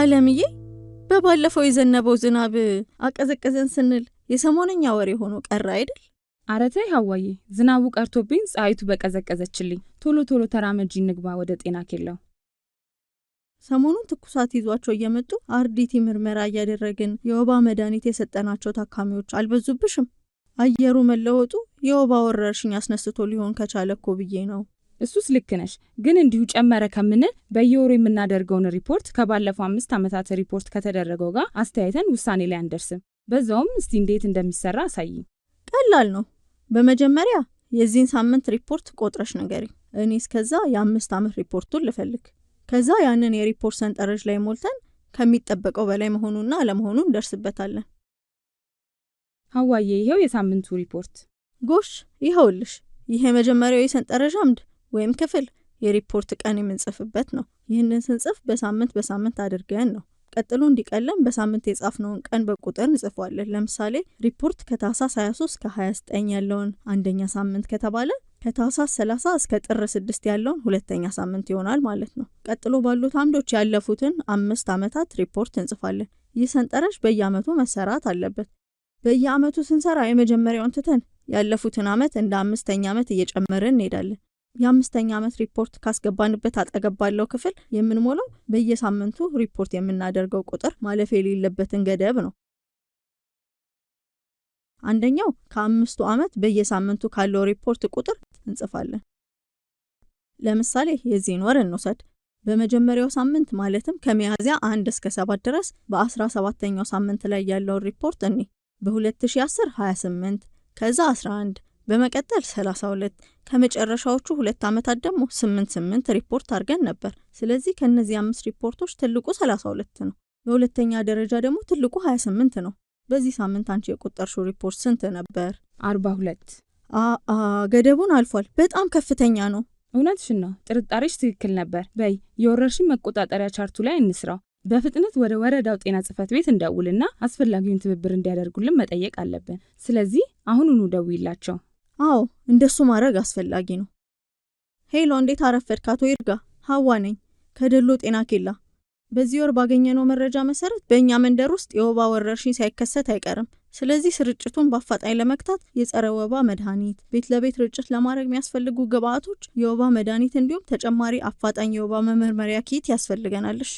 አለምዬ በባለፈው የዘነበው ዝናብ አቀዘቀዘን ስንል የሰሞነኛ ወሬ ሆኖ ቀረ አይደል? ኧረ ተይ ሐዋዬ፣ ዝናቡ ቀርቶብኝ ፀሐይቱ በቀዘቀዘችልኝ። ቶሎ ተራመጂ እንግባ ወደ ጤና ኬላው። ሰሞኑን ትኩሳት ይዟቸው እየመጡ አርዲቲ ምርመራ እያደረግን የወባ መድኃኒት የሰጠናቸው ታካሚዎች አልበዙብሽም? አየሩ መለወጡ የወባ ወረርሽኝ አስነስቶ ሊሆን ከቻለ እኮ ብዬ ነው። እሱስ ልክ ነሽ፣ ግን እንዲሁ ጨመረ ከምንል በየወሩ የምናደርገውን ሪፖርት ከባለፈው 5 ዓመታት ሪፖርት ከተደረገው ጋር አስተያየተን ውሳኔ ላይ አንደርስም? በዛውም እስቲ እንዴት እንደሚሰራ አሳይ። ቀላል ነው። በመጀመሪያ የዚህን ሳምንት ሪፖርት ቆጥረሽ ንገሪ። እኔ እስከዛ የ5 ዓመት ሪፖርቱን ልፈልግ። ከዛ ያንን የሪፖርት ሰንጠረዥ ላይ ሞልተን ከሚጠበቀው በላይ መሆኑና አለመሆኑን እንደርስበታለን። ሐዋዬ፣ ይሄው የሳምንቱ ሪፖርት። ጎሽ፣ ይኸውልሽ። ይሄ መጀመሪያው የሰንጠረዥ አምድ ወይም ክፍል የሪፖርት ቀን የምንጽፍበት ነው። ይህንን ስንጽፍ በሳምንት አድርገን ነው። ቀጥሎ እንዲቀለም በሳምንት የጻፍነውን ቀን በቁጥር እንጽፈዋለን። ለምሳሌ ሪፖርት ከታህሳስ 23 እስከ 29 ያለውን አንደኛ ሳምንት ከተባለ ከታህሳስ 30 እስከ ጥር 6 ያለውን ሁለተኛ ሳምንት ይሆናል ማለት ነው። ቀጥሎ ባሉት አምዶች ያለፉትን 5 ዓመታት ሪፖርት እንጽፋለን። ይህ ሰንጠረዥ በየዓመቱ መሰራት አለበት። በየዓመቱ ስንሰራ የመጀመሪያውን ትተን ያለፉትን ዓመት እንደ 5ኛ ዓመት እየጨመርን እንሄዳለን። የ5ኛ ዓመት ሪፖርት ካስገባንበት አጠገብ ባለው ክፍል የምንሞላው በየሳምንቱ ሪፖርት የምናደርገው ቁጥር ማለፍ የሌለበትን ገደብ ነው። አንደኛው ከ5ቱ ዓመት በየሳምንቱ ካለው ሪፖርት ቁጥር እንጽፋለን። ለምሳሌ የዚህን ወር እንውሰድ። በመጀመሪያው ሳምንት ማለትም ከሚያዝያ 1 እስከ 7 ድረስ በ17ኛው ሳምንት ላይ ያለውን ሪፖርት እኔ በ2010 28 ከዛ 11 በመቀጠል 32 ከመጨረሻዎቹ 2 ዓመታት ደግሞ 8 ሪፖርት አድርገን ነበር። ስለዚህ ከነዚህ 5 ሪፖርቶች ትልቁ 32 ነው። በሁለተኛ ደረጃ ደግሞ ትልቁ 28 ነው። በዚህ ሳምንት አንቺ የቆጠርሽው ሪፖርት ስንት ነበር? 42። ገደቡን አልፏል። በጣም ከፍተኛ ነው። እውነትሽን ነው። ጥርጣሬሽ ትክክል ነበር። በይ የወረርሽኝ መቆጣጠሪያ ቻርቱ ላይ እንስራው። በፍጥነት ወደ ወረዳው ጤና ጽሕፈት ቤት እንደውልና አስፈላጊውን ትብብር እንዲያደርጉልን መጠየቅ አለብን። ስለዚህ አሁኑኑ ደውይላቸው። አዎ፣ እንደሱ ማድረግ አስፈላጊ ነው። ሄሎ፣ እንዴት አረፈድክ አቶ ይርጋ? ሐዋ ነኝ ከደሎ ጤና ኬላ። በዚህ ወር ባገኘነው መረጃ መሰረት በእኛ መንደር ውስጥ የወባ ወረርሽኝ ሳይከሰት አይቀርም። ስለዚህ ስርጭቱን በአፋጣኝ ለመግታት የጸረ ወባ መድኃኒት፣ ቤት ለቤት ርጭት ለማድረግ የሚያስፈልጉ ግብአቶች፣ የወባ መድኃኒት እንዲሁም ተጨማሪ አፋጣኝ የወባ መመርመሪያ ኪት ያስፈልገናል። እሺ፣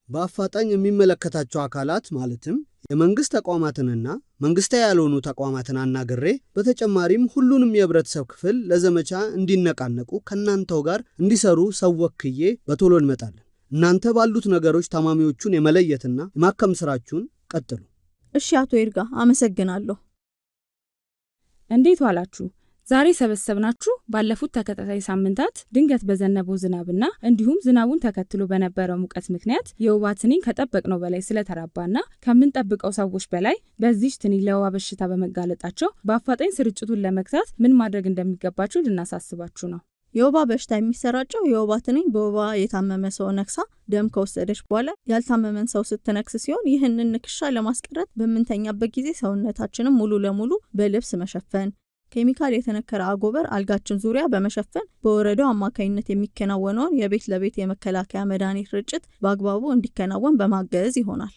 በአፋጣኝ የሚመለከታቸው አካላት ማለትም የመንግስት ተቋማትንና መንግስታዊ ያልሆኑ ተቋማትን አናግሬ በተጨማሪም ሁሉንም የህብረተሰብ ክፍል ለዘመቻ እንዲነቃነቁ ከናንተው ጋር እንዲሰሩ ሰው ወክዬ በቶሎ እንመጣለን። እናንተ ባሉት ነገሮች ታማሚዎቹን የመለየትና የማከም ስራችሁን ቀጥሉ። እሺ አቶ ይርጋ፣ አመሰግናለሁ። እንዴት ዋላችሁ? ዛሬ ሰበሰብናችሁ ባለፉት ተከታታይ ሳምንታት ድንገት በዘነበው ዝናብና እንዲሁም ዝናቡን ተከትሎ በነበረው ሙቀት ምክንያት የወባ ትንኝ ከጠበቅነው በላይ ስለተራባና ከምንጠብቀው ሰዎች በላይ በዚህ ትንኝ ለወባ በሽታ በመጋለጣቸው በአፋጣኝ ስርጭቱን ለመግታት ምን ማድረግ እንደሚገባችሁ ልናሳስባችሁ ነው። የወባ በሽታ የሚሰራጨው የወባ ትንኝ በወባ የታመመ ሰው ነክሳ ደም ከወሰደች በኋላ ያልታመመን ሰው ስትነክስ ሲሆን ይህንን ንክሻ ለማስቀረት በምንተኛበት ጊዜ ሰውነታችንን ሙሉ ለሙሉ በልብስ መሸፈን፣ ኬሚካል የተነከረ አጎበር አልጋችን ዙሪያ በመሸፈን በወረዳው አማካኝነት የሚከናወነውን የቤት ለቤት የመከላከያ መድኃኒት ርጭት በአግባቡ እንዲከናወን በማገዝ ይሆናል።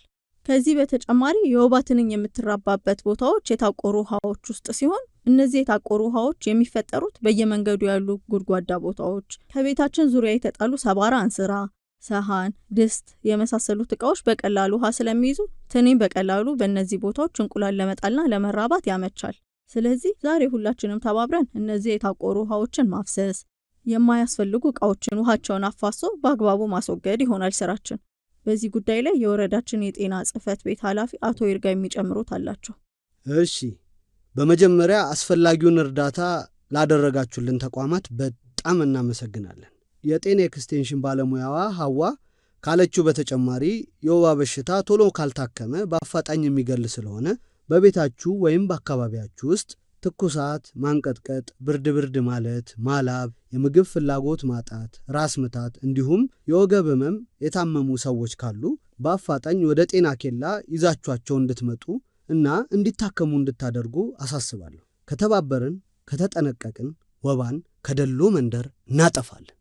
ከዚህ በተጨማሪ የወባ ትንኝ የምትራባበት ቦታዎች የታቆሩ ውሃዎች ውስጥ ሲሆን እነዚህ የታቆሩ ውሃዎች የሚፈጠሩት በየመንገዱ ያሉ ጉድጓዳ ቦታዎች፣ ከቤታችን ዙሪያ የተጣሉ ሰባራ እንስራ፣ ሰሃን፣ ድስት የመሳሰሉት እቃዎች በቀላሉ ውሃ ስለሚይዙ ትንኝ በቀላሉ በእነዚህ ቦታዎች እንቁላል ለመጣልና ለመራባት ያመቻል። ስለዚህ ዛሬ ሁላችንም ተባብረን እነዚህ የታቆሩ ውሃዎችን ማፍሰስ፣ የማያስፈልጉ እቃዎችን ውሃቸውን አፋሶ በአግባቡ ማስወገድ ይሆናል ስራችን። በዚህ ጉዳይ ላይ የወረዳችን የጤና ጽሕፈት ቤት ኃላፊ አቶ ይርጋ የሚጨምሩት አላቸው። እሺ፣ በመጀመሪያ አስፈላጊውን እርዳታ ላደረጋችሁልን ተቋማት በጣም እናመሰግናለን። የጤና ኤክስቴንሽን ባለሙያዋ ሐዋ ካለችው በተጨማሪ የወባ በሽታ ቶሎ ካልታከመ በአፋጣኝ የሚገል ስለሆነ በቤታችሁ ወይም በአካባቢያችሁ ውስጥ ትኩሳት፣ ማንቀጥቀጥ፣ ብርድ ማለት፣ ማላብ፣ የምግብ ፍላጎት ማጣት፣ ራስ ምታት እንዲሁም የወገብ ህመም የታመሙ ሰዎች ካሉ በአፋጣኝ ወደ ጤና ኬላ ይዛችኋቸው እንድትመጡ እና እንዲታከሙ እንድታደርጉ አሳስባለሁ። ከተባበርን፣ ከተጠነቀቅን ወባን ከደሎ መንደር እናጠፋለን።